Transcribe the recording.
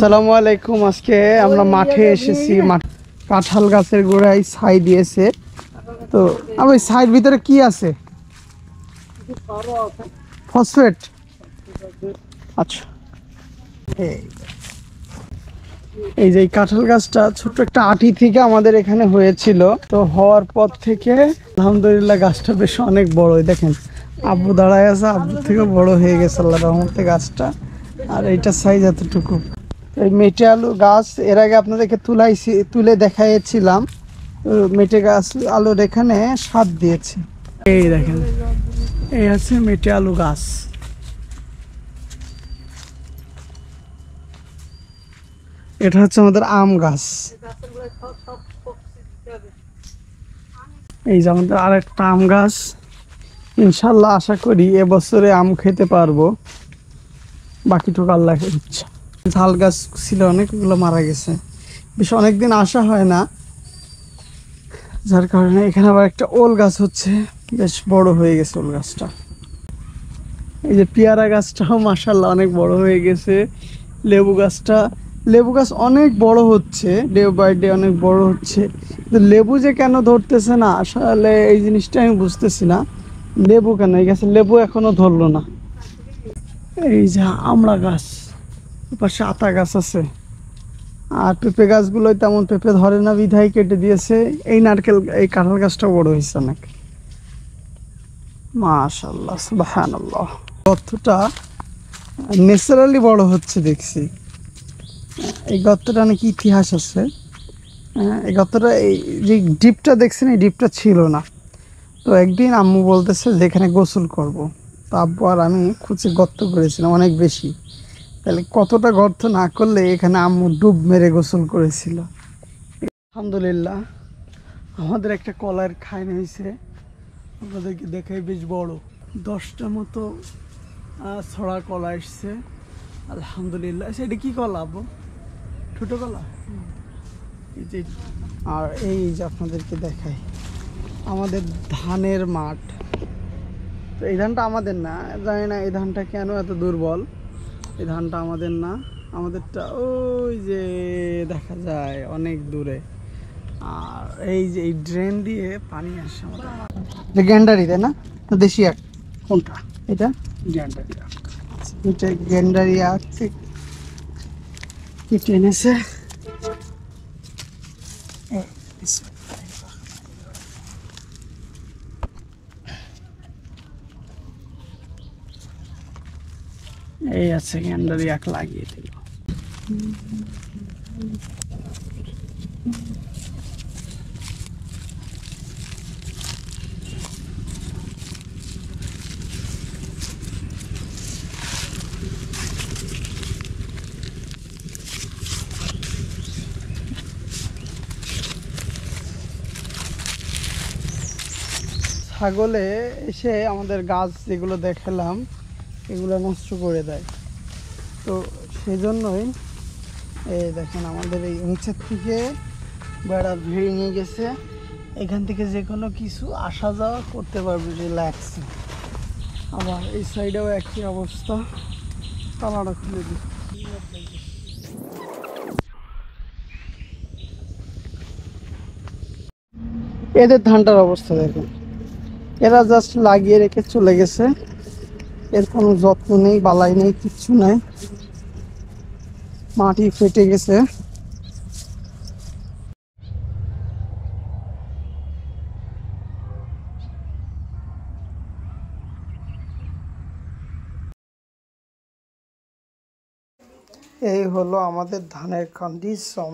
আসসালামু আলাইকুম। আজকে আমরা মাঠে এসেছি। কাঁঠাল গাছের গোড়ায় ছাই দিয়েছে। তো ওই ছাইয়ের ভিতরে কি আছে? ফসফেট। আচ্ছা, এই যে কাঁঠাল গাছটা ছোট্ট একটা আঁটি থেকে আমাদের এখানে হয়েছিল। তো হওয়ার পর থেকে আলহামদুলিল্লাহ গাছটা বেশ অনেক বড়। দেখেন আব্বু দাঁড়ায় আছে, আব্বু থেকে বড় হয়ে গেছে আল্লাহর রহমতে গাছটা। আর এইটা সাইজ এতটুকু। এই মেটে আলু গাছ এর আগে আপনাদেরকে তুলে দেখাইছিলাম। মেটে গাছ আলুর এখানে স্বাদ দিয়েছে। এই দেখেন, এই আছে মেটে আলু গাছ। এটা হচ্ছে আমাদের আম গাছ। এই যে আমাদের আরেকটা আম গাছ। ইনশাল্লাহ আশা করি এবছরে আম খেতে পারবো। বাকিটুকু আল্লাহর ইচ্ছা। ঝাল গাছ ছিল অনেকগুলো, মারা গেছে। বেশ অনেকদিন আসা হয় না, যার কারণে এখানে আবার একটা ওল গাছ হচ্ছে, বেশ বড় হয়ে গেছে ওল গাছটা। এই যে পেয়ারা গাছটাও মাশাআল্লাহ অনেক বড় হয়ে গেছে। লেবু গাছ অনেক বড় হচ্ছে, ডে বাই ডে অনেক বড় হচ্ছে। লেবু যে কেন ধরতেছে না আসলে এই জিনিসটা আমি বুঝতেছি না। লেবু কেন এই গাছে লেবু এখনো ধরলো না। এই যে আমড়া গাছ, পাশে আতা গাছ আছে। আর পেঁপে গাছগুলোই তেমন পেঁপে ধরে না, বিধায় কেটে দিয়েছে। এই কাঁঠাল গাছটা বড় হয়েছে অনেক, মাশাআল্লাহ সুবহানাল্লাহ। গর্তটা ন্যাচারালি বড় হচ্ছে দেখছি। এই গর্তটা অনেক ইতিহাস আছে। এই গর্তটা, এই যে ডিপটা দেখছেন, এই ডিপটা ছিল না। তো একদিন আম্মু বলতেছে যে এখানে গোসল করব। তো আব্বু আর আমি খুঁজে গর্ত করেছিলাম অনেক বেশি। তাহলে কতটা গর্ত না করলে এখানে আম্মু ডুব মেরে গোসল করেছিল। আলহামদুলিল্লাহ আমাদের একটা কলার খাইন হয়েছে, আপনাদেরকে দেখাই, বেশ বড় 10টা মতো ছড়া কলা এসছে। আলহামদুলিল্লাহ। সেটা কি কলা আব্বু? ছোটো কলা। এই যে, আর এই যে আপনাদেরকে দেখাই আমাদের ধানের মাঠ। তো এই ধানটা আমাদের না, জানি না এই ধানটা কেন এত দুর্বল। এই ধানটা আমাদের না, আমাদেরটা ওই যে দেখা যায় অনেক দূরে। আর এই যে এই ড্রেন দিয়ে পানি আসে আমাদের। গ্যান্ডারি তাই না, দেশি আখ কোনটা? এটা গ্যান্ডারি আখ। এটা গ্যান্ডারি আখ কেটে এনেছে। এই আছে গ্যান্ডারি আখ, লাগিয়ে দিল। ছাগলে এসে আমাদের গাছ যেগুলো দেখালাম এগুলো নষ্ট করে দেয়। তো সেই জন্যই এই দেখেন আমাদের এই নিচের থেকে বেড়া ভেঙে গেছে। এখান থেকে যে কোনো কিছু আসা যাওয়া করতে পারবে রিল্যাক্স। আবার এই সাইডেও একই অবস্থা। তালাটা খুলে দিই। এদের ধানটার অবস্থা দেখেন, এরা জাস্ট লাগিয়ে রেখে চলে গেছে। এর কোনো যত্ন নেই, বালাই নেই, কিচ্ছু নাই। মাটি ফেটে গেছে। এই হলো আমাদের ধানের কন্ডিশন।